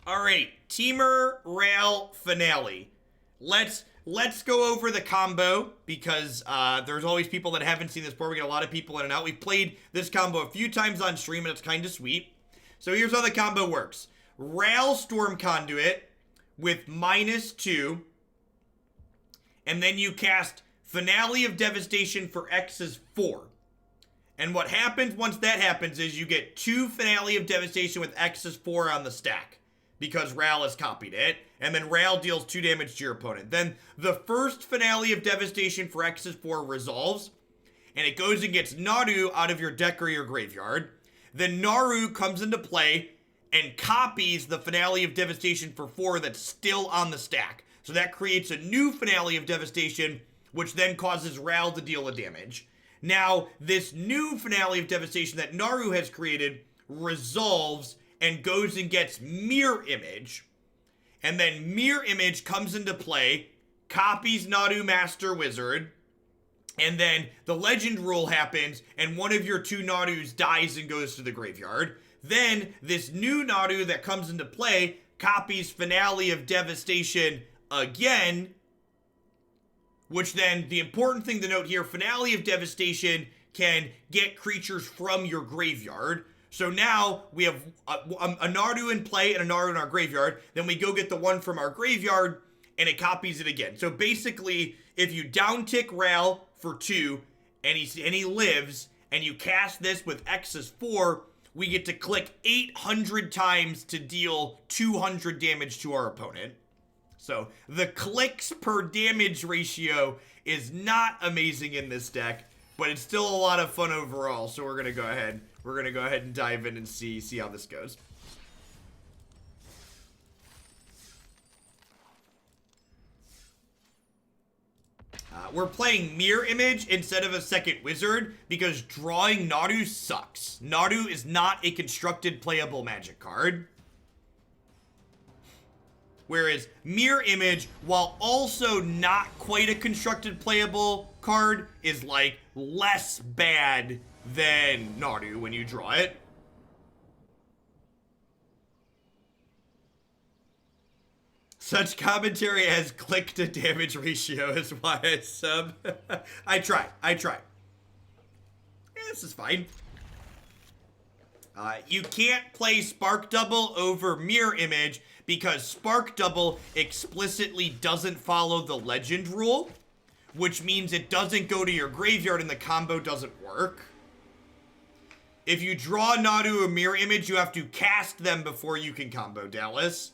All right, Temur, Rail, Finale. Let's go over the combo because there's always people that haven't seen this before. We get a lot of people in and out. We've played this combo a few times on stream, and it's kind of sweet. So here's how the combo works. Rail Storm Conduit with -2, and then you cast Finale of Devastation for X's 4. And what happens once that happens is you get 2 Finale of Devastation with X's 4 on the stack, because Ral has copied it, and then Ral deals 2 damage to your opponent. Then the first Finale of Devastation for X's 4 resolves, and it goes and gets Naru out of your deck or your graveyard. Then Naru comes into play and copies the Finale of Devastation for 4 that's still on the stack. So that creates a new Finale of Devastation, which then causes Ral to deal a damage. Now, this new Finale of Devastation that Naru has created resolves and goes and gets Mirror Image. And then Mirror Image comes into play, copies Naru Master Wizard, and then the Legend rule happens, and one of your 2 Narus dies and goes to the graveyard. Then, this new Naru that comes into play copies Finale of Devastation again, which then, the important thing to note here, Finale of Devastation can get creatures from your graveyard. So now we have a Naru in play and a Naru in our graveyard. Then we go get the one from our graveyard and it copies it again. So basically, if you downtick Ral for 2 and he lives and you cast this with X's 4, we get to click 800 times to deal 200 damage to our opponent. So the clicks per damage ratio is not amazing in this deck, but it's still a lot of fun overall. So we're gonna go ahead and dive in and see how this goes. We're playing Mirror Image instead of a second wizard because drawing Naru sucks. Naru is not a constructed playable Magic card. Whereas Mirror Image, while also not quite a constructed playable card, is like less bad than Naru when you draw it. Such commentary as click to damage ratio is why I sub. I try. Yeah, this is fine. You can't play Spark Double over Mirror Image because Spark Double explicitly doesn't follow the Legend rule, which means it doesn't go to your graveyard and the combo doesn't work. If you draw Naru or Mirror Image, you have to cast them before you can combo Dallas.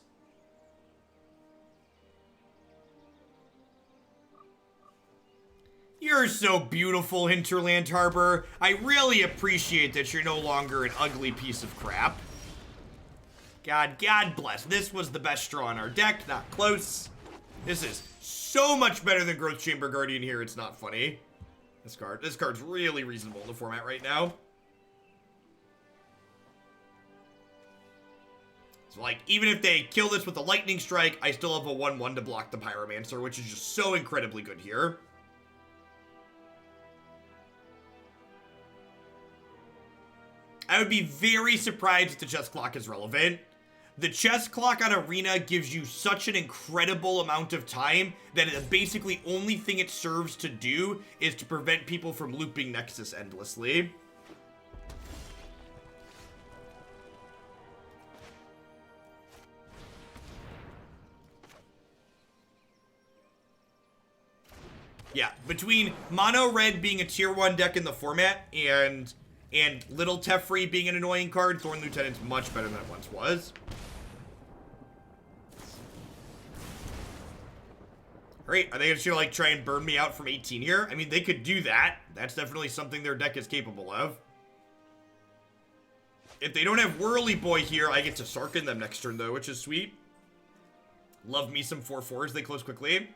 You're so beautiful, Hinterland Harbor. I really appreciate that you're no longer an ugly piece of crap. God bless. This was the best straw in our deck, not close. This is so much better than Growth Chamber Guardian here, it's not funny. This card's really reasonable in the format right now. So, like, even if they kill this with a Lightning Strike, I still have a 1/1 to block the Pyromancer, which is just so incredibly good here. I would be very surprised if the chess clock is relevant. The chess clock on Arena gives you such an incredible amount of time that the basically only thing it serves to do is to prevent people from looping Nexus endlessly. Yeah, between Mono Red being a tier 1 deck in the format and Little Teferi being an annoying card, Thorn Lieutenant's much better than it once was. Great, are they gonna like try and burn me out from 18 here? I mean, they could do that. That's definitely something their deck is capable of. If they don't have Whirly Boy here, I get to Sarkhan them next turn though, which is sweet. Love me some 4/4s, they close quickly.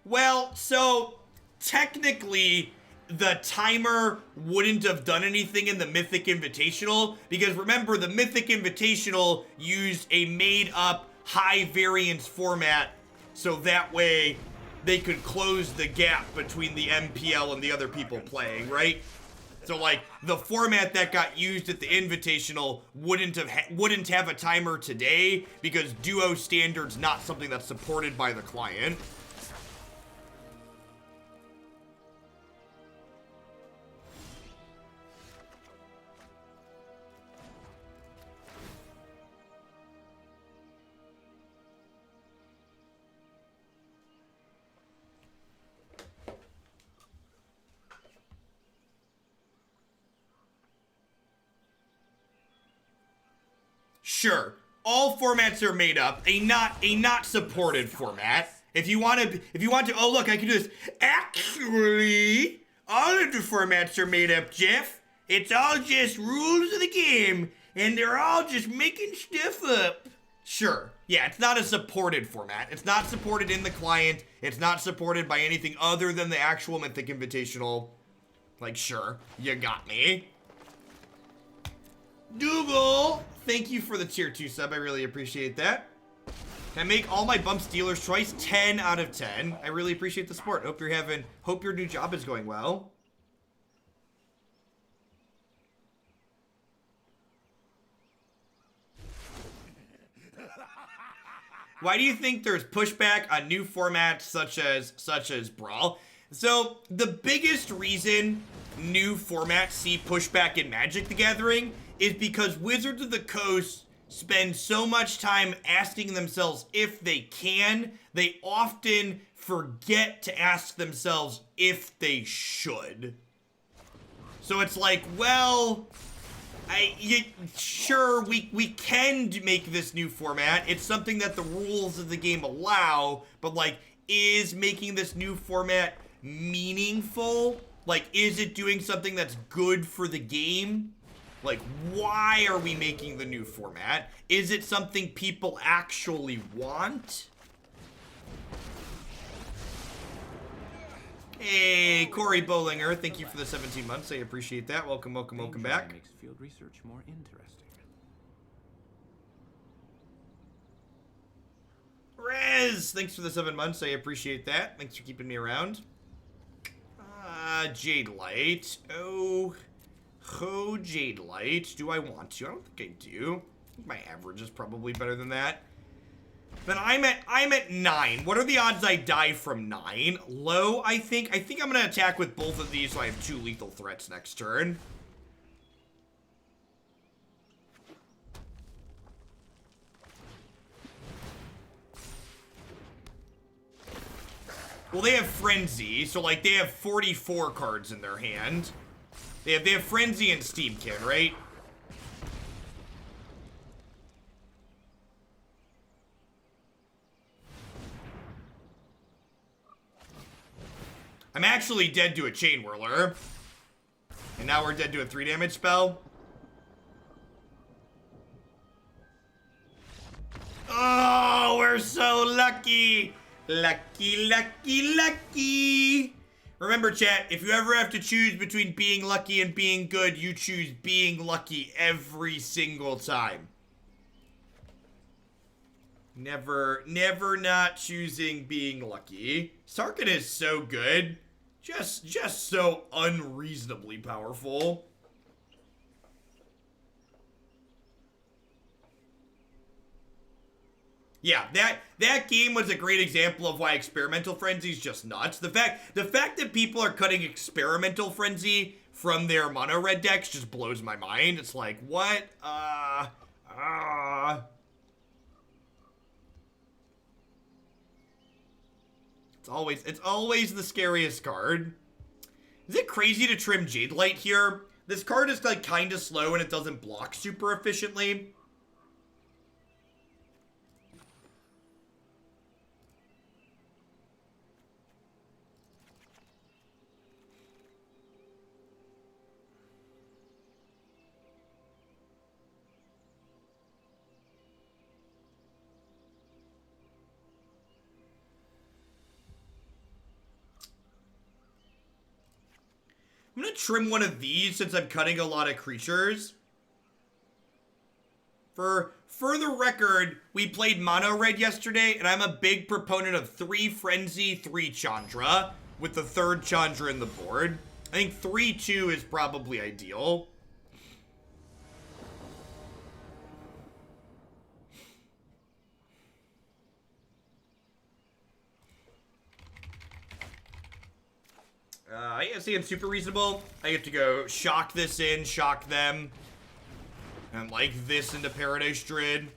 Well, so technically the timer wouldn't have done anything in the Mythic Invitational, because remember, the Mythic Invitational used a made-up high variance format, so that way they could close the gap between the MPL and the other people playing, right? So like the format that got used at the Invitational wouldn't have a timer today because Duo Standard's not something that's supported by the client. Sure, all formats are made up. A not supported format. If you want to, oh look, I can do this. Actually, all of the formats are made up, Jeff. It's all just rules of the game, and they're all just making stuff up. Sure, yeah, it's not a supported format. It's not supported in the client. It's not supported by anything other than the actual Mythic Invitational. Like, sure, you got me. Dougal, thank you for the tier 2 sub. I really appreciate that. Can I make all my bumps dealer's choice? 10 out of 10. I really appreciate the support. Hope your new job is going well. Why do you think there's pushback on new formats such as Brawl? So the biggest reason new formats see pushback in Magic the Gathering is because Wizards of the Coast spend so much time asking themselves if they can, they often forget to ask themselves if they should. So it's like, well, sure, we can make this new format. It's something that the rules of the game allow, but like, is making this new format meaningful? Like, is it doing something that's good for the game? Like, why are we making the new format? Is it something people actually want? Hey, Corey Bollinger, thank you for the 17 months. I appreciate that. Welcome back. Makes field research more interesting. Rez, thanks for the 7 months. I appreciate that. Thanks for keeping me around. Jadelight. Oh, Jadelight. Do I want to? I don't think I do. I think my average is probably better than that. Then I'm at 9. What are the odds I die from 9? Low, I think. I think I'm gonna attack with both of these so I have 2 lethal threats next turn. Well, they have Frenzy, so like they have 44 cards in their hand. They have Frenzy and Steamkin, right? I'm actually dead to a Chainwhirler. And now we're dead to a 3 damage spell. Oh, we're so lucky. Lucky, lucky, lucky. Remember, chat, if you ever have to choose between being lucky and being good, you choose being lucky every single time. Never not choosing being lucky. Sarkhan is so good. Just so unreasonably powerful. Yeah, that game was a great example of why Experimental Frenzy is just nuts. The fact that people are cutting Experimental Frenzy from their mono red decks just blows my mind. It's like, what? It's always the scariest card. Is it crazy to trim Jadelight here? This card is like kind of slow and it doesn't block super efficiently. I'm gonna trim one of these since I'm cutting a lot of creatures. For the record, we played Mono Red yesterday, and I'm a big proponent of 3 Frenzy, 3 Chandra, with the 3rd Chandra in the board. I think 3-2 is probably ideal. I see it's super reasonable. I get to go shock this in, shock them. And like this into Paradise Druid.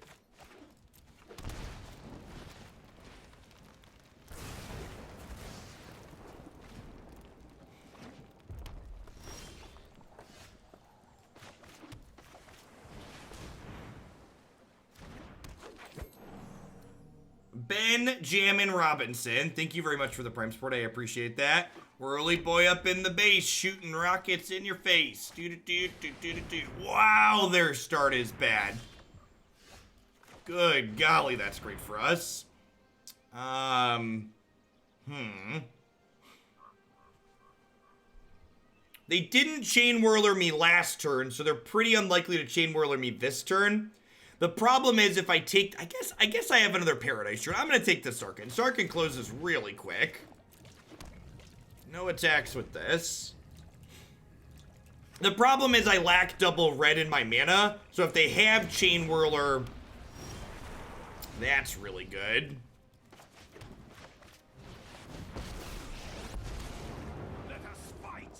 Ben Jammin Robinson, thank you very much for the Prime Support. I appreciate that. Whirly boy up in the base, shooting rockets in your face. Wow, their start is bad. Good golly, that's great for us. They didn't Chainwhirler me last turn, so they're pretty unlikely to Chainwhirler me this turn. The problem is if I take, I guess I have another Paradise Druid. I'm gonna take the Sarkhan. Sarkhan closes really quick. No attacks with this. The problem is I lack double red in my mana, so if they have Chainwhirler, that's really good. Let us fight.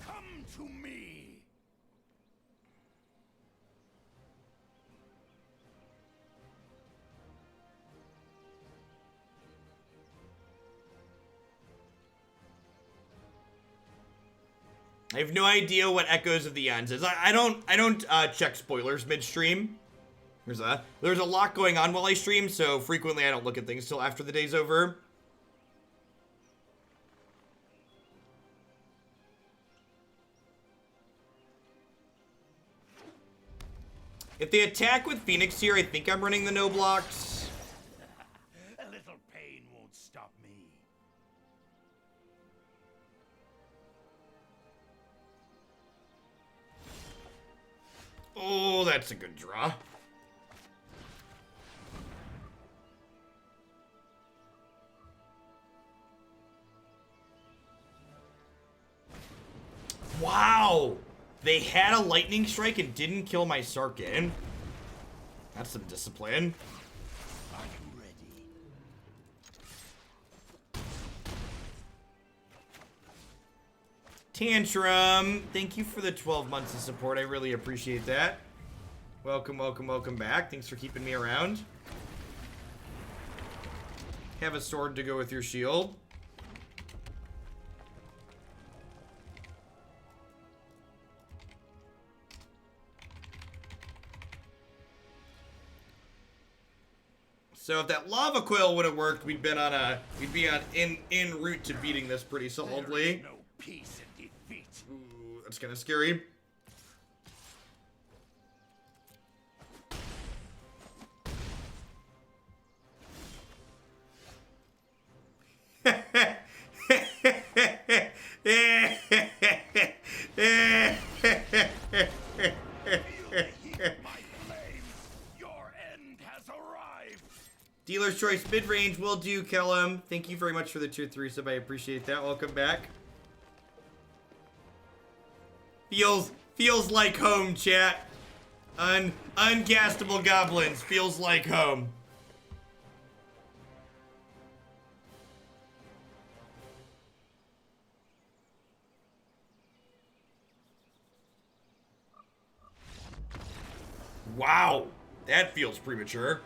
Come to me. I have no idea what Echoes of the Ends is. I don't check spoilers midstream. There's a lot going on while I stream, so frequently I don't look at things till after the day's over. If they attack with Phoenix here, I think I'm running the no blocks. A little pain won't stop me. Oh, that's a good draw. Wow! They had a lightning strike and didn't kill my Sarkhan. That's some discipline. Are you ready? Tantrum, thank you for the 12 months of support. I really appreciate that. Welcome, welcome, welcome back. Thanks for keeping me around. Have a sword to go with your shield. So if that Lava Coil would have worked, we'd be en route to beating this pretty solidly. There is no peace in defeat. Ooh, that's kind of scary. Dealer's Choice mid-range will do, Kellum. Thank you very much for the tier 3 sub. I appreciate that. Welcome back. Feels like home, chat. Uncastable goblins. Feels like home. Wow. That feels premature.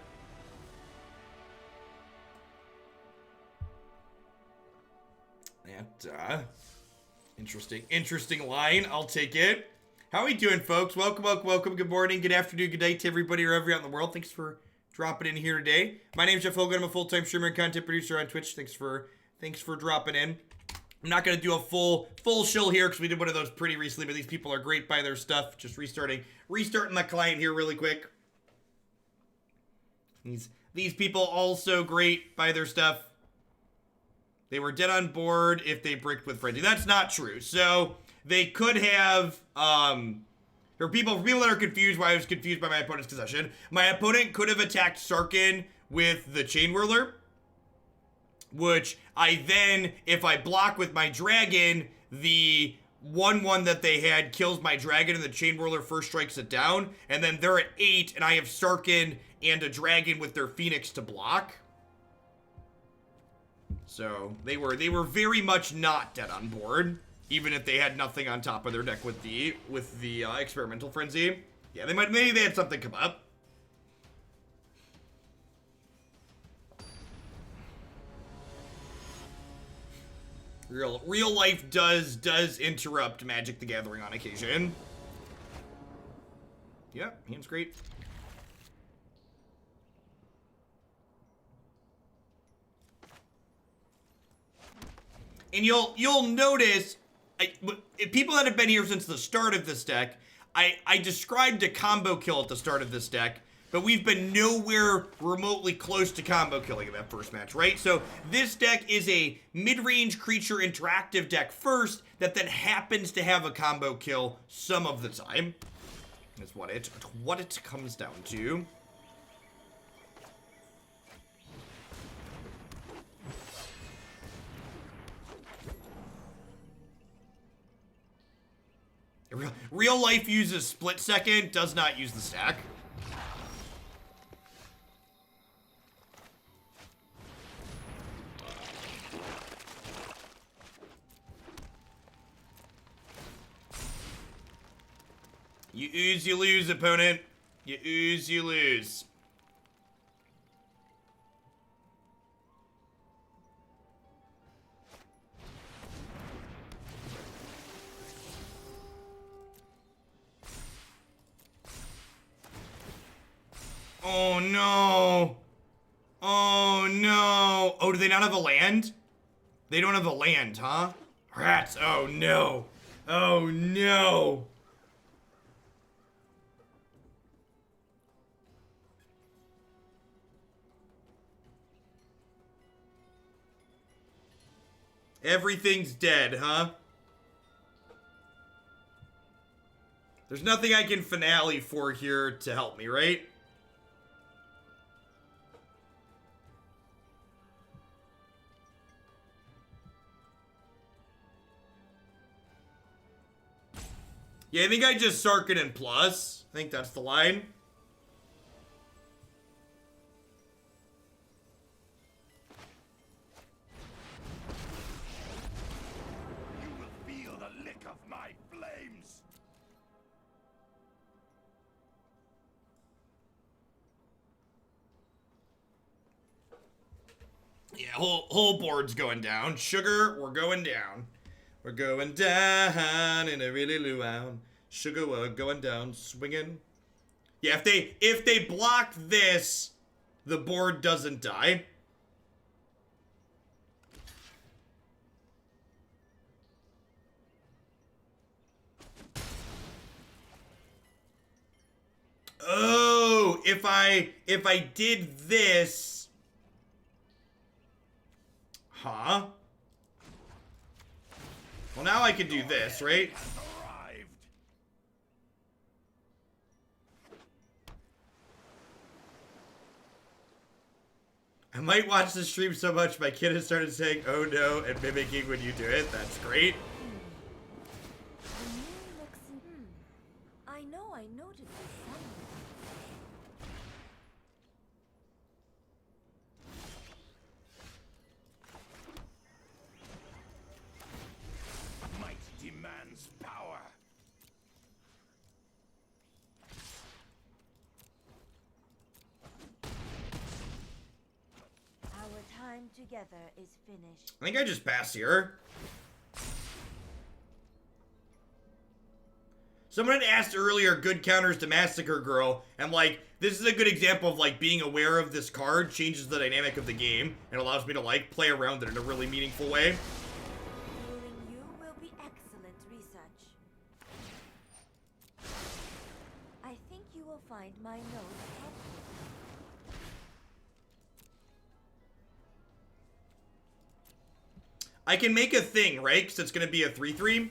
Interesting line. I'll take it. How are we doing, folks? Welcome. Good morning, good afternoon, good night to everybody wherever you're out in the world. Thanks for dropping in here today. My name's Jeff Hogan. I'm a full-time streamer and content producer on Twitch. Thanks for dropping in. I'm not gonna do a full shill here because we did one of those pretty recently, but these people are great by their stuff. Just restarting my client here really quick. These people also great by their stuff. They were dead on board if they bricked with Frenzy. That's not true. So they could have, for people that are confused why I was confused by my opponent's possession, my opponent could have attacked Sarkhan with the Chainwhirler. which I then, if I block with my dragon, the 1/1 that they had kills my dragon and the Chainwhirler first strikes it down, and then they're at 8 and I have Sarkhan and a dragon with their Phoenix to block. So they were very much not dead on board, even if they had nothing on top of their deck with the Experimental Frenzy. Yeah, maybe they had something come up. Real life does interrupt Magic the Gathering on occasion. Yeah, hand's great. And you'll notice, people that have been here since the start of this deck, I described a combo kill at the start of this deck, but we've been nowhere remotely close to combo killing in that first match, right? So this deck is a mid-range creature interactive deck first that then happens to have a combo kill some of the time. That's what it comes down to. Real life uses split second, does not use the stack. You ooze, you lose, opponent. You ooze, you lose. Oh no. Oh no. Oh, do they not have a land? They don't have a land, huh? Rats. Oh no. Oh no. Everything's dead, huh? There's nothing I can finale for here to help me, right? Yeah, I think I just Sarkhan and plus. I think that's the line. You will feel the lick of my flames. Yeah, whole board's going down. Sugar, we're going down. We're going down in a really luau. Sugar, we're going down, swinging. Yeah, if they block this, the board doesn't die. Oh, if I did this, huh? Well, now I can do this, right? Arrived. I might watch the stream so much my kid has started saying, oh no, and mimicking when you do it. That's great. I know I noticed this somewhere. Might demands power. Our time together is finished. I think I just pass here. Someone had asked earlier, good counters to Massacre Girl, and like, this is a good example of like being aware of this card changes the dynamic of the game and allows me to like play around it in a really meaningful way. Ruling you will be excellent research. I think you will find my notes helpful. I can make a thing, right? Because it's going to be a 3/3.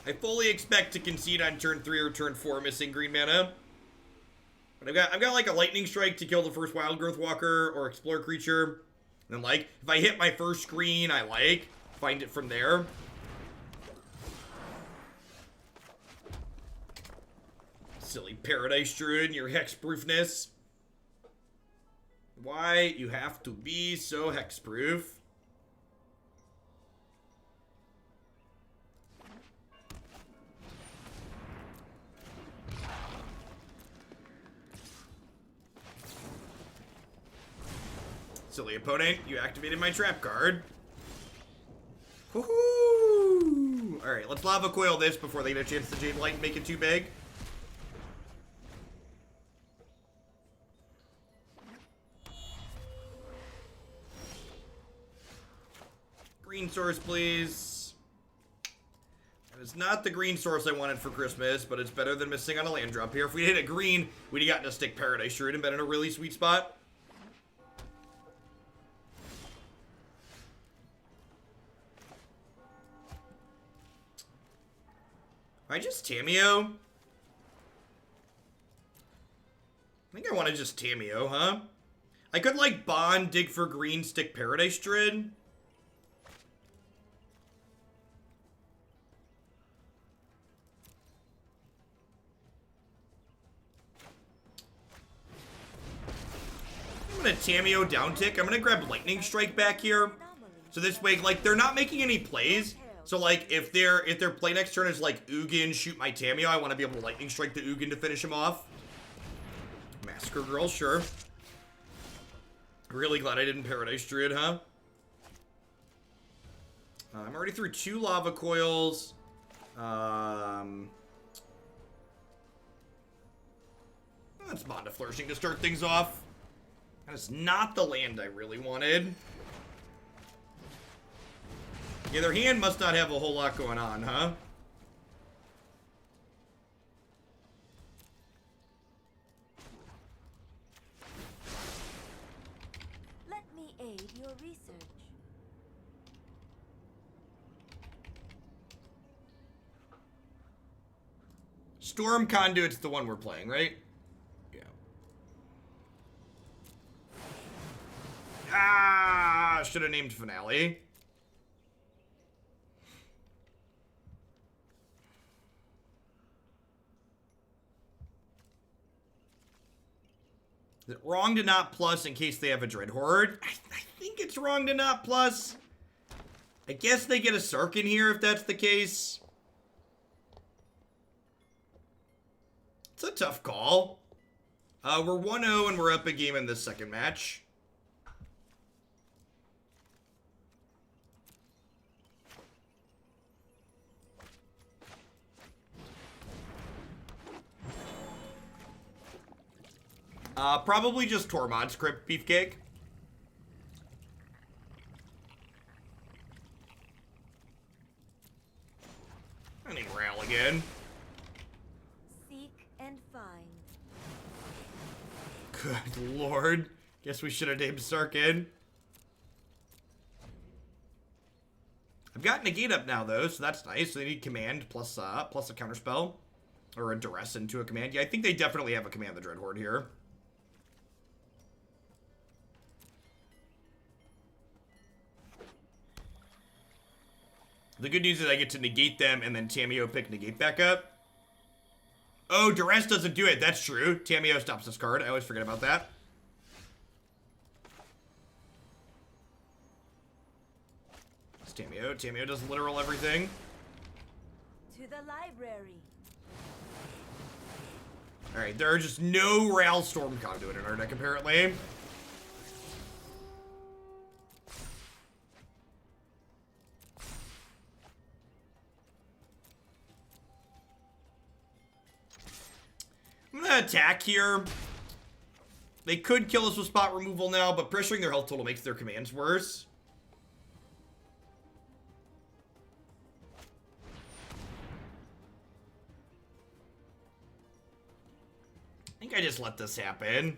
I fully expect to concede on turn 3 or turn 4 missing green mana. But I've got like a lightning strike to kill the first wild growth walker or explore creature. And then like if I hit my first green, I like find it from there. Silly Paradise Druid and your hexproofness. Why you have to be so hexproof? Silly opponent, you activated my trap card. Woohoo! Alright, let's Lava Coil this before they get a chance to Jadelight and make it too big. Green source, please. That is not the green source I wanted for Christmas, but it's better than missing on a land drop here. If we hit a green, we'd have gotten a stick Paradise Druid and been in a really sweet spot. I just Tamiyo? I think I want to just Tamiyo, huh? I could like Bond, dig for green, stick Paradise Druid. I'm gonna Tamiyo down tick. I'm gonna grab Lightning Strike back here. So this way, like, they're not making any plays. So like if their play next turn is like Ugin, shoot my Tamiyo, I want to be able to Lightning Strike the Ugin to finish him off. Massacre Girl, sure. Really glad I didn't Paradise Druid, huh? I'm already through 2 Lava Coils. That's Bond of Flourishing to start things off. That is not the land I really wanted. Yeah, their hand must not have a whole lot going on, huh? Let me aid your research. Storm Conduit's the one we're playing, right? Yeah. Ah! Should have named Finale. Is it wrong to not plus in case they have a Dread Horde? I think it's wrong to not plus. I guess they get a Sarkhan here if that's the case. It's a tough call. We're 1-0 and we're up a game in this second match. Probably just Tormod's Crypt Beefcake. I need Rail again. Seek and find. Good lord. Guess we should have named Sarkhan. I've got Negate up now, though, so that's nice. So they need command plus a counterspell. Or a duress into a command. Yeah, I think they definitely have a command the Dread Horde here. The good news is I get to negate them and then Tamiyo pick negate back up. Oh, duress doesn't do it. That's true. Tamiyo stops this card. I always forget about that. It's Tamiyo. Tamiyo does literal everything. To the library. Alright, there are just no Rail Storm Conduit in our deck, apparently. I'm gonna attack here. They could kill us with spot removal now, but pressuring their health total makes their commands worse. I think I just let this happen.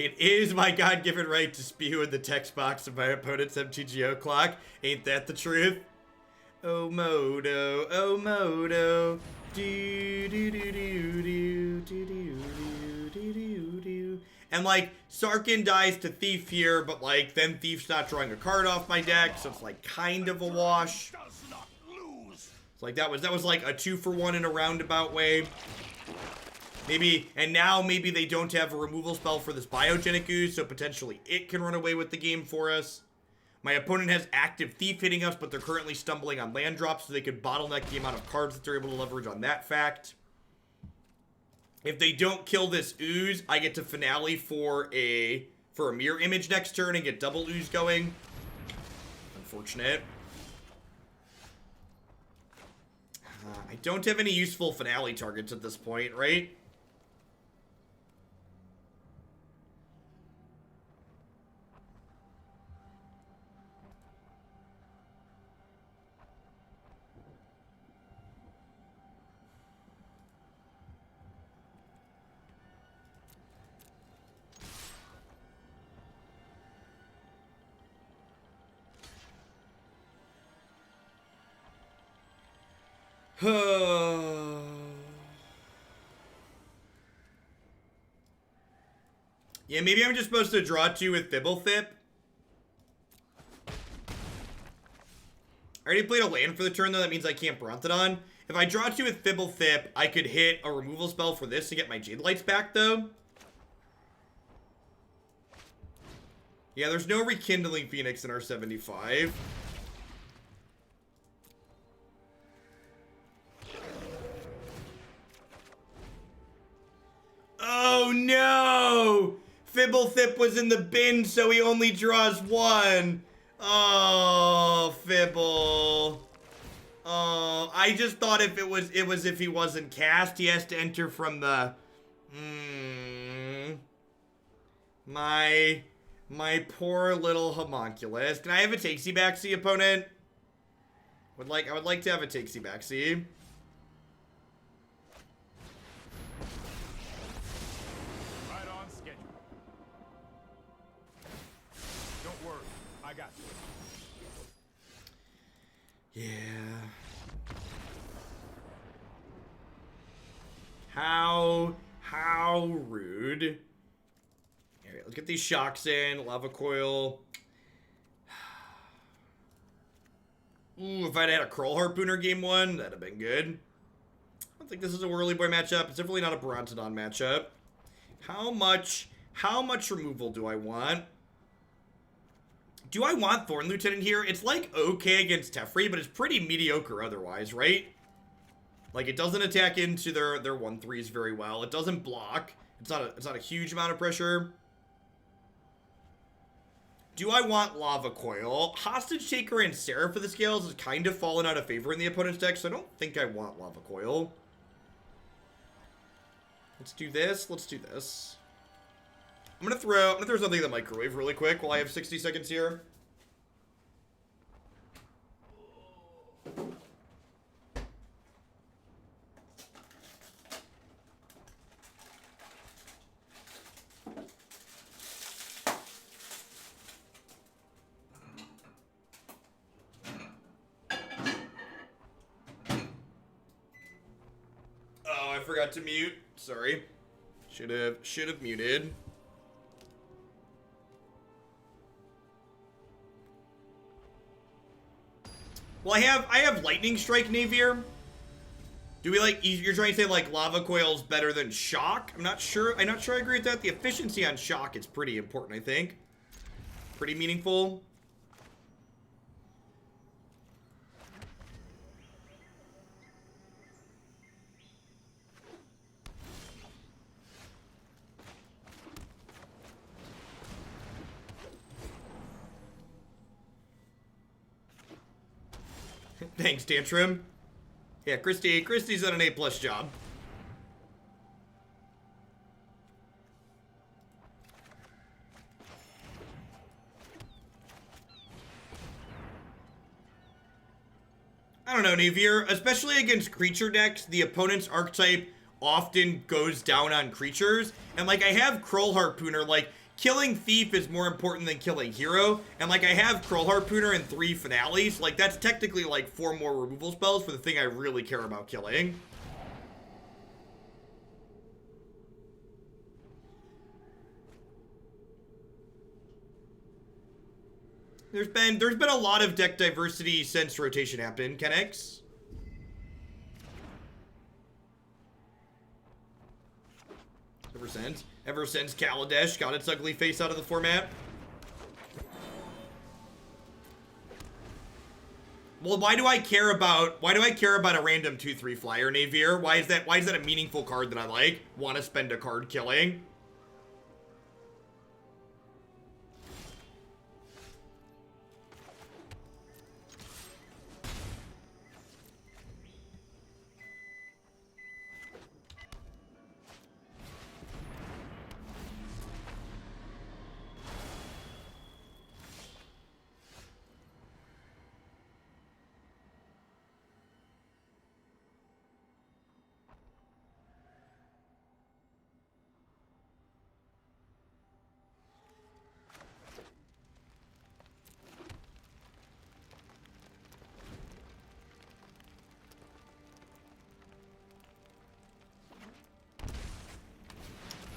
It is my God-given right to spew in the text box of my opponent's MTGO clock. Ain't that the truth? Oh Modo, oh Modo, do do do do do do do do do do. And like Sarkhan dies to Thief here, but like then Thief's not drawing a card off my deck, so it's like kind of a wash. It's like that was like a 2-for-1 in a roundabout way. Maybe, and now maybe they don't have a removal spell for this Biogenic Ooze, so potentially it can run away with the game for us. My opponent has active Thief hitting us, but they're currently stumbling on land drops, so they could bottleneck the amount of cards that they're able to leverage on that fact. If they don't kill this Ooze, I get to Finale for a mirror image next turn and get double Ooze going. Unfortunate. I don't have any useful Finale targets at this point, right? Yeah, maybe I'm just supposed to draw 2 with Fblthp. I already played a land for the turn, though. That means I can't Brontodon. If I draw 2 with Fblthp, I could hit a removal spell for this to get my Jadelights back, though. Yeah, there's no Rekindling Phoenix in our 75. Oh no! Fblthp was in the bin, so he only draws 1. Oh, Fibble. Oh, I just thought if it was if he wasn't cast, he has to enter from the. My poor little homunculus. Can I have a takesy backsy, opponent? I would like to have a takesy backsy. Yeah. How rude. Alright, let's get these shocks in. Lava Coil. Ooh, if I'd had a Kraul Harpooner game 1, that'd have been good. I don't think this is a Whirly Boy matchup. It's definitely not a Brontodon matchup. How much removal do I want? Do I want Thorn Lieutenant here? It's like okay against Teferi, but it's pretty mediocre otherwise, right? Like it doesn't attack into their 1/3s very well. It doesn't block. It's not a huge amount of pressure. Do I want Lava Coil? Hostage Taker and Seraph for the scales has kind of fallen out of favor in the opponent's deck, so I don't think I want Lava Coil. Let's do this. Let's do this. I'm gonna throw something in the microwave really quick while I have 60 seconds here. Oh, I forgot to mute. Sorry. Should have muted. Well, I have Lightning Strike Navier. Do we you're trying to say like Lava Coil's better than Shock? I'm not sure I agree with that. The efficiency on Shock is pretty important, I think. Pretty meaningful. Thanks, Tantrum. Yeah, Christy's done an A+ job. I don't know, Navier. Especially against creature decks, the opponent's archetype often goes down on creatures. And, like, I have Kraul Harpooner. Like, killing Thief is more important than killing Hero. And like I have Kraul Harpooner and 3 Finales. Like that's technically like 4 more removal spells for the thing I really care about killing. There's been a lot of deck diversity since rotation happened, Kenix. Ever since Kaladesh got its ugly face out of the format. Well, why do I care about a random 2/3 flyer, Navier? Why is that a meaningful card that I like? Want to spend a card killing?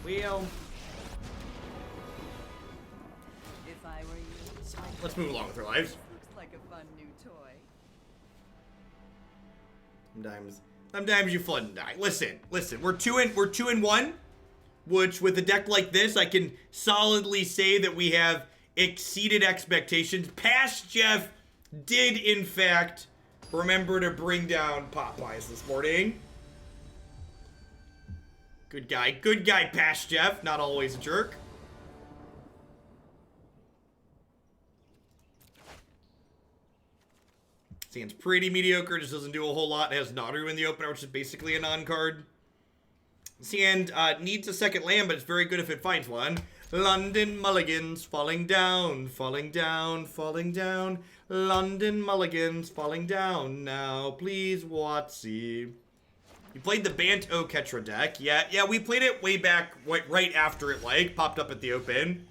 Well, If I were you, let's move along with our lives. looks like a fun new toy. Sometimes you flood and die. Listen. We're 2-1, which with a deck like this, I can solidly say that we have exceeded expectations. Past Jeff did in fact remember to bring down Popeyes this morning. Good guy, Past Jeff. Not always a jerk. Stand's pretty mediocre, just doesn't do a whole lot. It has Naru in the opener, which is basically a non-card. Sand needs a second land, but it's very good if it finds one. London Mulligans falling down, falling down, falling down. London Mulligans falling down now. Please, Watsy. You played the Bant-O Ketra deck. Yeah, we played it way back, right after it, like, popped up at the open.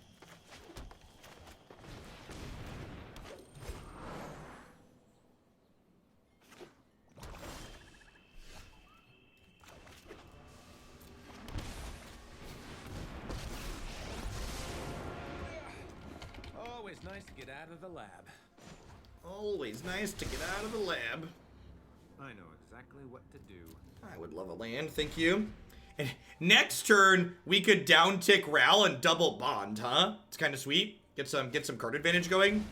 Always nice to get out of the lab. Always nice to get out of the lab. I know exactly what to do. I would love a land, thank you. And next turn, we could down tick Ral and double Bond, huh? It's kind of sweet. Get some card advantage going.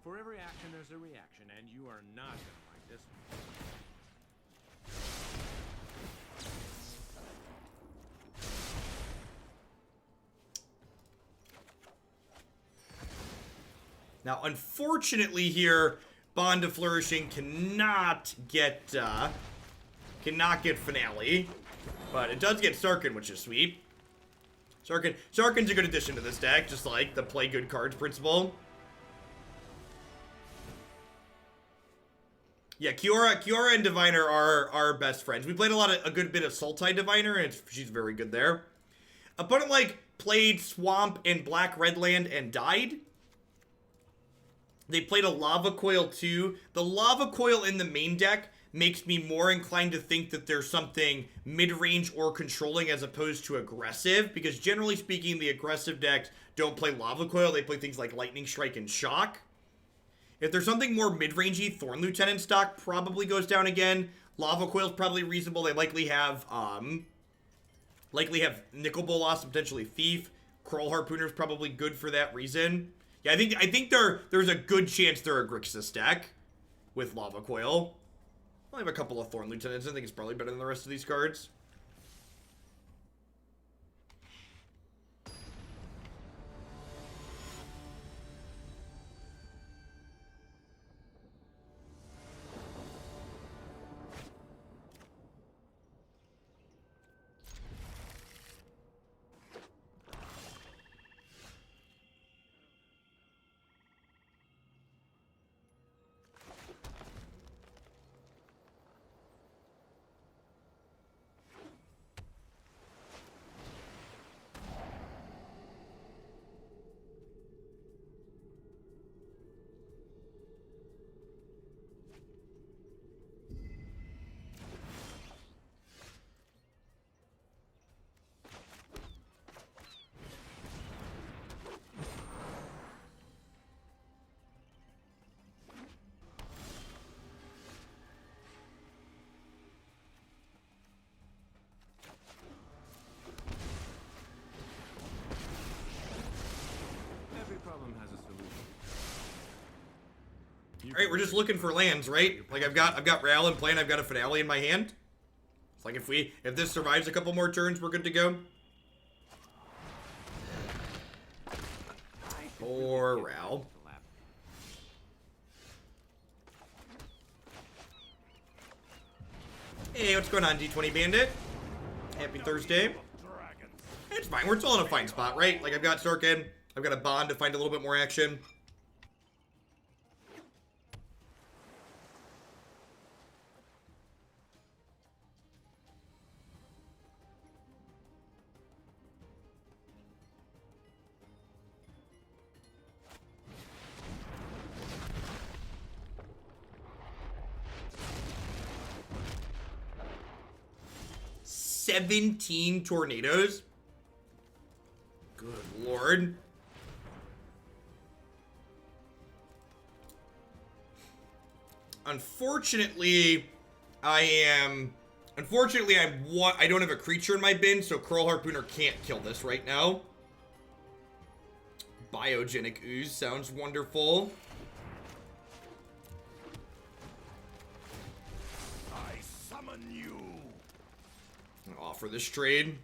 For every action, there's a reaction, and you are not gonna like this one. Now, unfortunately here, Bond of Flourishing cannot get Finale, but it does get Sarkhan, which is sweet. Sarkhan's a good addition to this deck, just like the play good cards principle. Yeah, Kiora and Diviner are best friends. We played a good bit of Sultai Diviner, and she's very good there. Opponent like played Swamp and Black Red Land and died. They played a Lava Coil too. The Lava Coil in the main deck makes me more inclined to think that there's something mid-range or controlling as opposed to aggressive, because generally speaking, the aggressive decks don't play Lava Coil. They play things like Lightning Strike and Shock. If there's something more mid-rangey, Thorn Lieutenant stock probably goes down again. Lava Coil's probably reasonable. They likely have Nickel Bolas and potentially Thief. Kraul Harpooner's probably good for that reason. Yeah, I think there's a good chance they're a Grixis deck with Lava Coil. I have a couple of Thorn Lieutenants. I think it's probably better than the rest of these cards. problem has a solution. Alright, we're just looking for lands, right? Like I've got Rail in play and I've got a Finale in my hand. It's like if this survives a couple more turns, we're good to go. Poor Rail. Hey, what's going on, D20 Bandit? Happy Thursday. It's fine, we're still in a fine spot, right? Like I've got Sarkhan, I've got a Bond to find a little bit more action. $17 tornadoes. Good lord. Unfortunately, I don't have a creature in my bin, so Kraul Harpooner can't kill this right now. Biogenic Ooze sounds wonderful. I summon you. I'll offer this trade.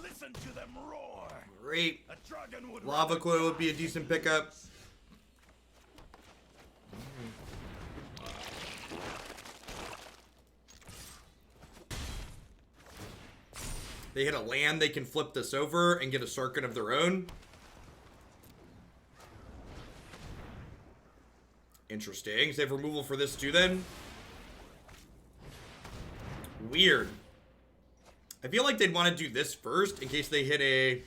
Listen to them roar. Great. A dragon would Lava Coil would be a decent pickup. They hit a land, they can flip this over and get a Sarkhan of their own. Interesting. So they have removal for this too then? Weird. I feel like they'd want to do this first in case they hit a...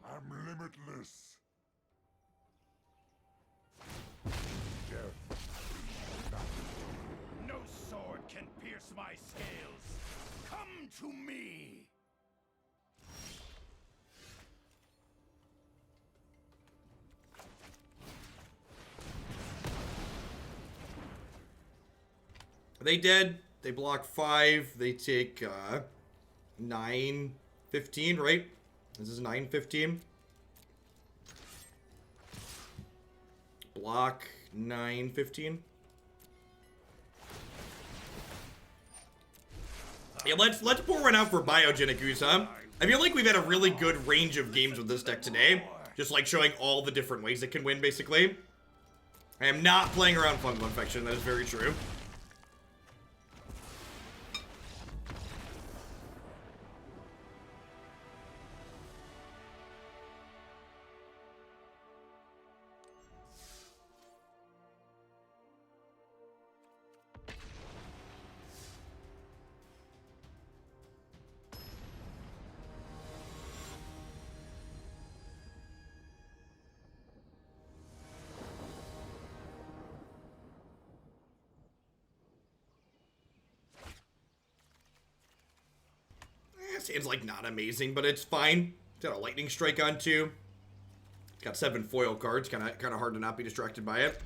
I am limitless. No sword can pierce my scales. Come to me. Are they dead? They block 5. They take 9, 15, right? This is 9, 15. Block 9, 15. Yeah, let's pour one out for Biogenic Ooze, huh? I feel like we've had a really good range of games with this deck today. Just like showing all the different ways it can win, basically. I am not playing around Fungal Infection, that is very true. Seems like not amazing, but it's fine. It's got a Lightning Strike on too. It's got 7 foil cards. Kind of hard to not be distracted by it.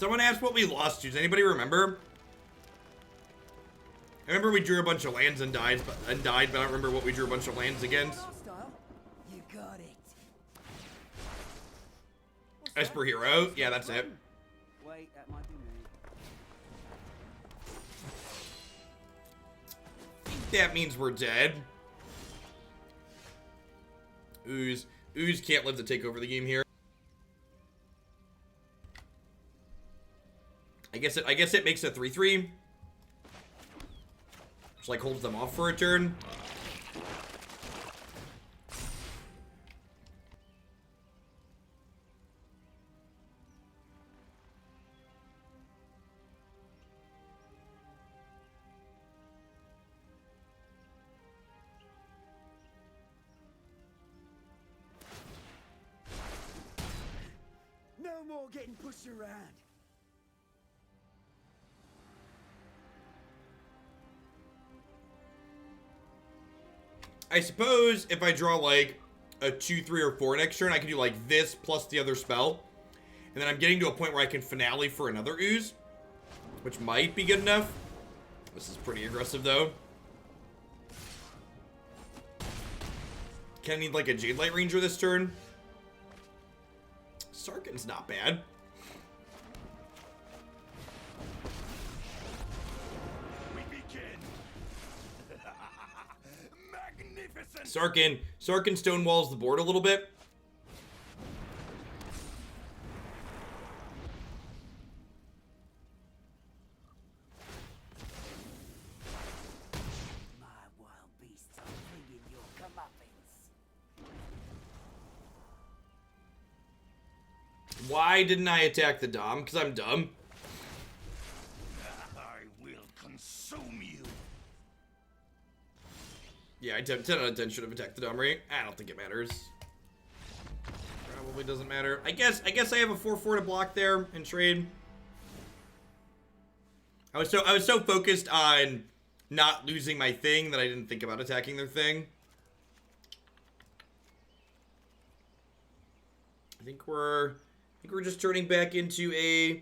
Someone asked what we lost to. Does anybody remember? I remember we drew a bunch of lands and died, but I don't remember what we drew a bunch of lands against. You got it. Esper Hero. Yeah, that's it. Wait, that might be me. That means we're dead. Ooze can't live to take over the game here. I guess it makes a 3/3. Which like holds them off for a turn. No more getting pushed around. I suppose if I draw like a 2, 3, or 4 next turn, I can do like this plus the other spell. And then I'm getting to a point where I can finale for another ooze, which might be good enough. This is pretty aggressive though. Can I need like a Jadelight Ranger this turn? Sarkhan's not bad. We begin. Magnificent. Sarkhan stonewalls the board a little bit. My wild beasts are bringing your comeuppance. Why didn't I attack the Dom? Because I'm dumb. I will consume you. Yeah, I 10 out of 10 should have attacked the Dom, right? I don't think it matters. Probably doesn't matter. I guess I have a 4/4 to block there in trade. I was so focused on not losing my thing that I didn't think about attacking their thing. I think we're just turning back into a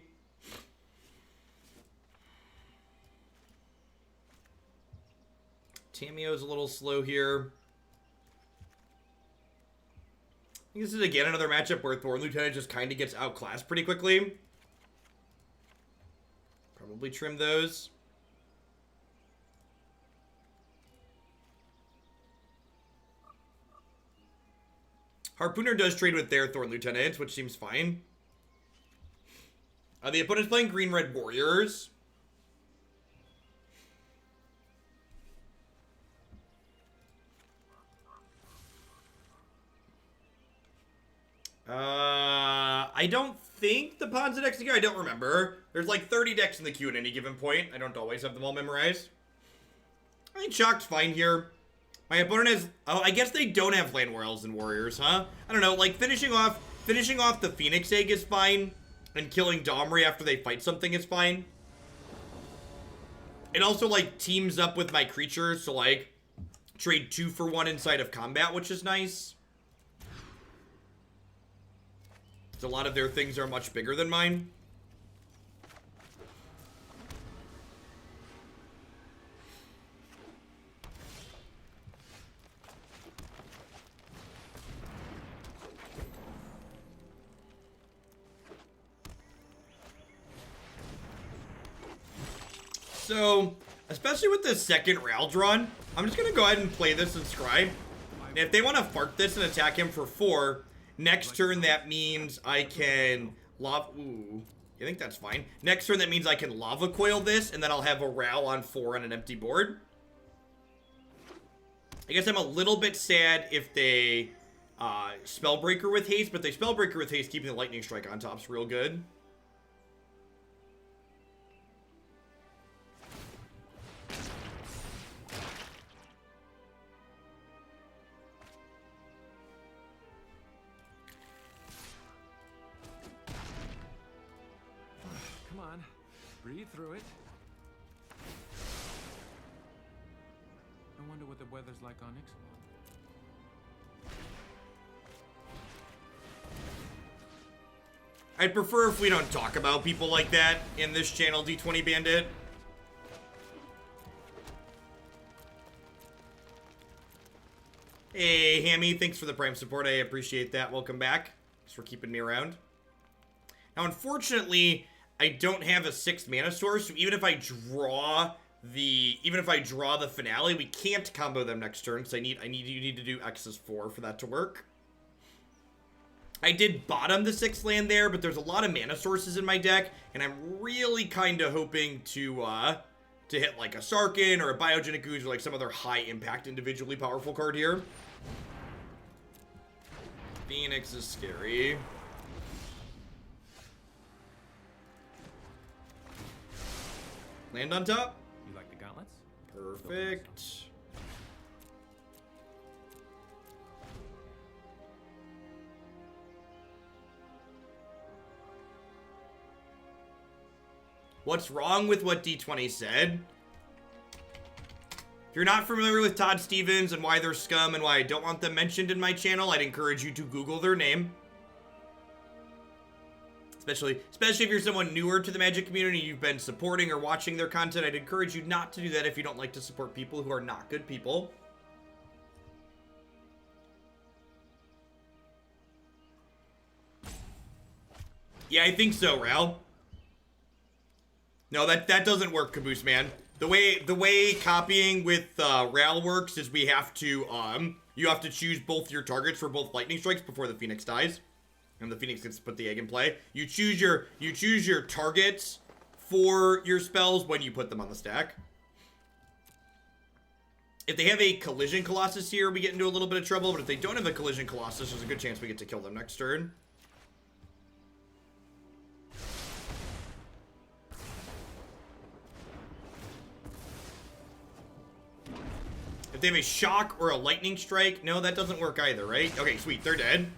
Tamiyo's a little slow here. I think this is again another matchup where Thorn Lieutenant just kind of gets outclassed pretty quickly. Probably trim those. Harpooner does trade with their Thorn Lieutenant, which seems fine. The opponent's playing green-red warriors. I don't think the Pon's are next to go. I don't remember. There's like 30 decks in the queue at any given point. I don't always have them all memorized. I think Shock's fine here. My opponent has... Oh, I guess they don't have Land Royals and Warriors, huh? I don't know. Like, finishing off the Phoenix Egg is fine. And killing Domri after they fight something is fine. It also, like, teams up with my creatures. So, like, trade 2 for 1 inside of combat, which is nice. A lot of their things are much bigger than mine. So, especially with the second Raldron, I'm just gonna go ahead and play this and Scribe. And if they want to fart this and attack him for 4, next turn that means I can ooh, I think that's fine. Next turn that means I can Lava Coil this, and then I'll have a Ral on 4 on an empty board. I guess I'm a little bit sad if they Spellbreaker with haste, but they Spellbreaker with haste, keeping the Lightning Strike on top's real good. Breathe through it. I wonder what the weather's like on Ixalan. I'd prefer if we don't talk about people like that in this channel, D20 Bandit. Hey, Hammy, thanks for the Prime support. I appreciate that. Welcome back. Thanks for keeping me around. Now, unfortunately, I don't have a 6th mana source, so even if I draw the finale, we can't combo them next turn. So you need to do X's 4 for that to work. I did bottom the 6th land there, but there's a lot of mana sources in my deck, and I'm really kind of hoping to hit like a Sarkhan or a Biogenic Ooze or like some other high impact individually powerful card here. Phoenix is scary. Land on top. You like the gauntlets? Perfect. What's wrong with what D20 said? If you're not familiar with Todd Stevens and why they're scum and why I don't want them mentioned in my channel, I'd encourage you to Google their name. Especially if you're someone newer to the Magic community, you've been supporting or watching their content, I'd encourage you not to do that if you don't like to support people who are not good people. Yeah, I think so, Raul. No, that doesn't work, Caboose Man. The way copying with Raul works is we have to you have to choose both your targets for both lightning strikes before the Phoenix dies. And the Phoenix gets to put the egg in play. You choose your targets for your spells when you put them on the stack. If they have a Collision Colossus here, we get into a little bit of trouble. But if they don't have a Collision Colossus, there's a good chance we get to kill them next turn. If they have a Shock or a Lightning Strike, no, that doesn't work either, right? Okay, sweet, they're dead.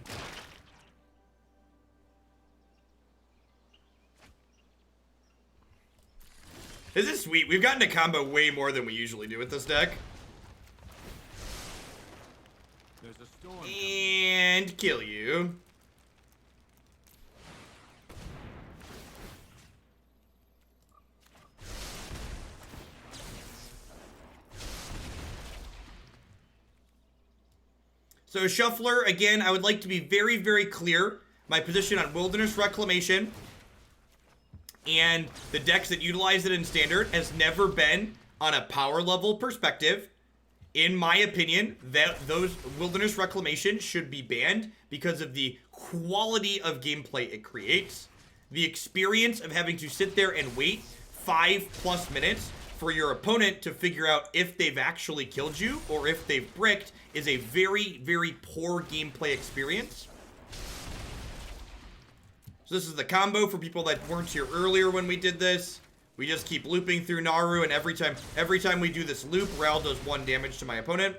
This is sweet. We've gotten to combo way more than we usually do with this deck. There's a storm And kill you. So Shuffler, again, I would like to be very, very clear. My position on Wilderness Reclamation and the decks that utilize it in Standard has never been on a power level perspective. In my opinion, that those Wilderness Reclamation should be banned because of the quality of gameplay it creates. The experience of having to sit there and wait 5+ minutes for your opponent to figure out if they've actually killed you or if they've bricked is a very, very poor gameplay experience. So this is the combo for people that weren't here earlier when we did this. We just keep looping through Naru, and every time we do this loop, Raul does 1 damage to my opponent.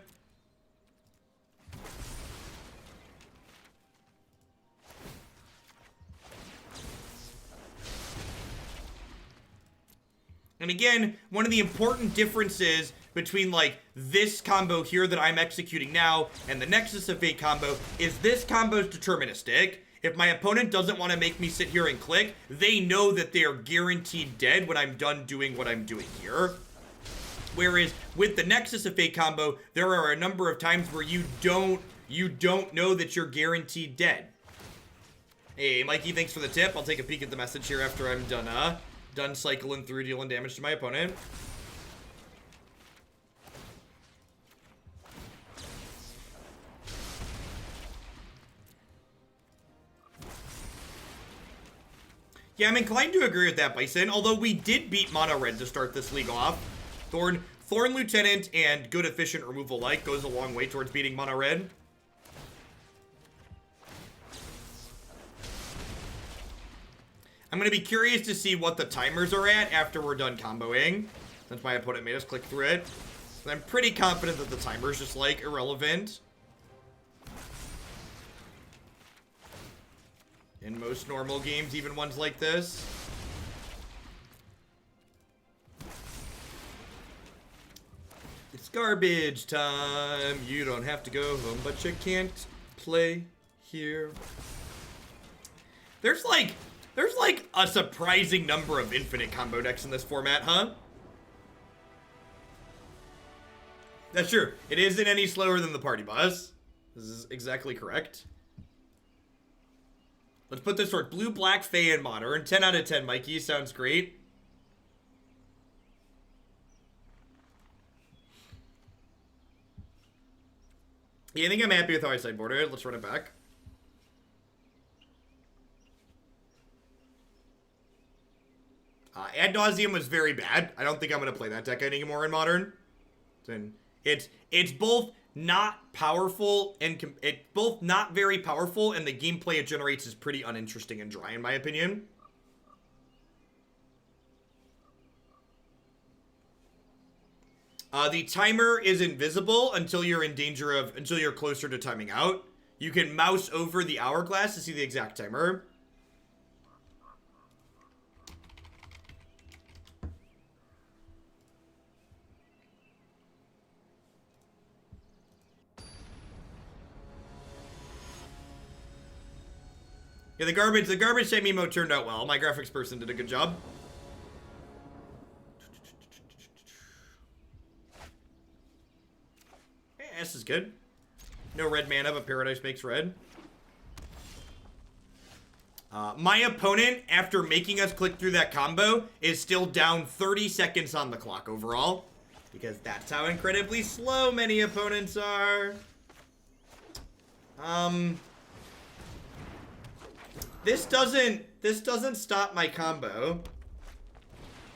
And again, one of the important differences between like this combo here that I'm executing now and the Nexus of Fate combo is this combo is deterministic. If my opponent doesn't want to make me sit here and click, they know that they are guaranteed dead when I'm done doing what I'm doing here. Whereas with the Nexus of Fate combo, there are a number of times where you don't know that you're guaranteed dead. Hey, Mikey, thanks for the tip. I'll take a peek at the message here after I'm done cycling through, dealing damage to my opponent. Yeah, I'm inclined to agree with that, Bison, although we did beat Mono Red to start this league off. Thorn Lieutenant and good efficient removal like goes a long way towards beating Mono Red. I'm going to be curious to see what the timers are at after we're done comboing, since my opponent made us click through it. And I'm pretty confident that the timer's just, like, irrelevant. In most normal games, even ones like this. It's garbage time. You don't have to go home, but you can't play here. There's like There's like a surprising number of infinite combo decks in this format, huh? That's true. It isn't any slower than the party boss. This is exactly correct. Let's put this toward blue, black, Fae, and modern. 10 out of 10, Mikey. Sounds great. Yeah, I think I'm happy with how I sideboarded it. Let's run it back. Ad nauseum was very bad. I don't think I'm going to play that deck anymore in modern. It's both not powerful and it's both not very powerful, and the gameplay it generates is pretty uninteresting and dry in my opinion. The timer is invisible until you're until you're closer to timing out. You can mouse over the hourglass to see the exact timer. Yeah, the garbage time emo turned out well. My graphics person did a good job. Yeah, this is good. No red mana, but Paradise makes red. My opponent, after making us click through that combo, is still down 30 seconds on the clock overall. Because that's how incredibly slow many opponents are. This doesn't stop my combo.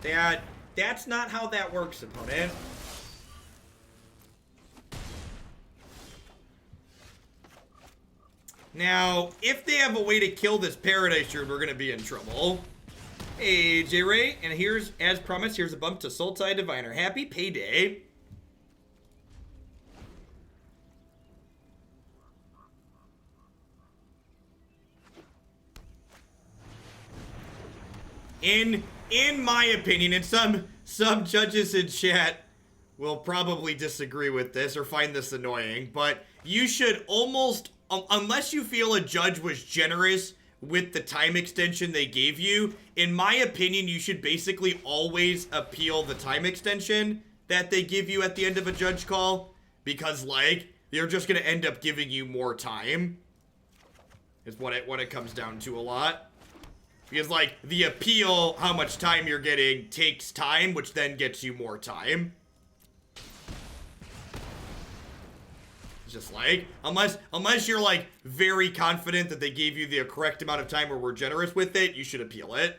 That's not how that works, opponent. Now, if they have a way to kill this Paradise Druid, we're gonna be in trouble. Hey, J-Ray, and here's, as promised, here's a bump to Sultai Diviner. Happy payday. In my opinion, and some judges in chat will probably disagree with this or find this annoying, but you should almost, unless you feel a judge was generous with the time extension they gave you, in my opinion, you should basically always appeal the time extension that they give you at the end of a judge call, because, like, they're just gonna end up giving you more time, is what it comes down to a lot. Because, like, the appeal, how much time you're getting, takes time, which then gets you more time. It's just like, unless you're, like, very confident that they gave you the correct amount of time or were generous with it, you should appeal it.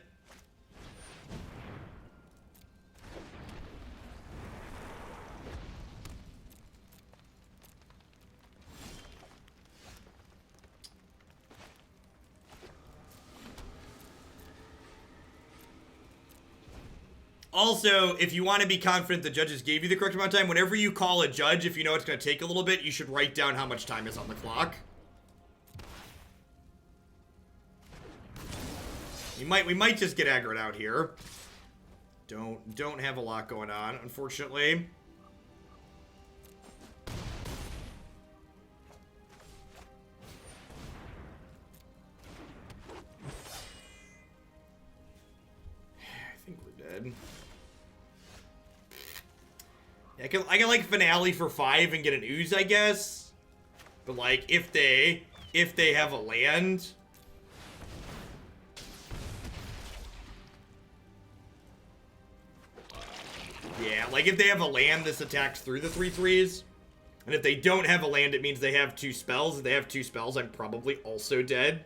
Also, if you want to be confident the judges gave you the correct amount of time, whenever you call a judge, if you know it's going to take a little bit, you should write down how much time is on the clock. We might just get aggroed out here. Don't have a lot going on, unfortunately. I think we're dead. I can like Finale for 5 and get an Ooze, I guess. But like if they have a land. Yeah, like if they have a land, this attacks through the 3/3s. And if they don't have a land, it means they have 2 spells. If they have 2 spells, I'm probably also dead.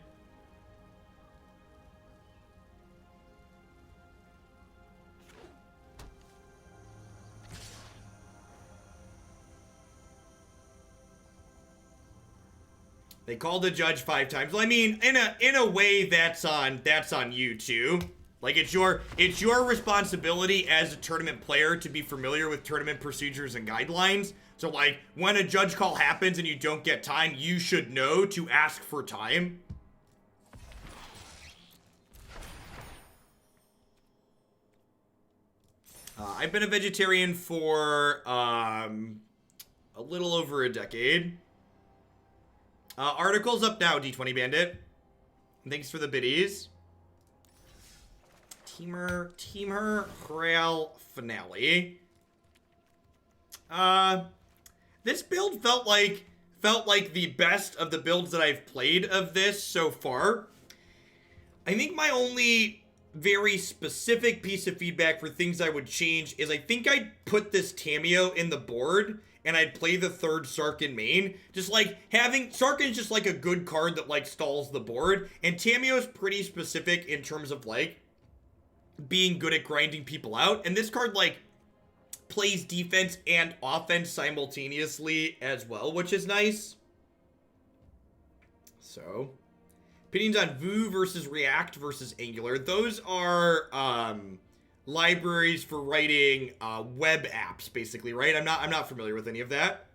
They called the judge 5 times. Well, I mean, in a way, that's on you too. Like it's your responsibility as a tournament player to be familiar with tournament procedures and guidelines. So like when a judge call happens and you don't get time, you should know to ask for time. I've been a vegetarian for a little over a decade. Articles up now, D20 Bandit. Thanks for the biddies. Temur Kraul Finale. This build felt like the best of the builds that I've played of this so far. I think my only very specific piece of feedback for things I would change is I think I'd put this Tamiyo in the board and I'd play the third Sarkhan main. Just like having Sarkhan's just like a good card that like stalls the board, and Tamiyo's pretty specific in terms of like being good at grinding people out, and this card like plays defense and offense simultaneously as well, which is nice. So, opinions on Voo versus React versus Angular. Those are libraries for writing web apps, basically, right? I'm not familiar with any of that.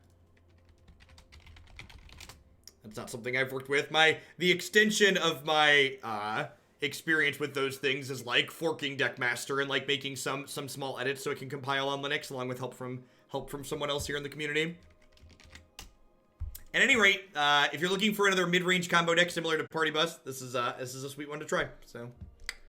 That's not something I've worked with. The extension of my experience with those things is like forking Deckmaster and like making some small edits so it can compile on Linux, along with help from someone else here in the community. At any rate, if you're looking for another mid-range combo deck similar to Party Bus, this is a sweet one to try. So.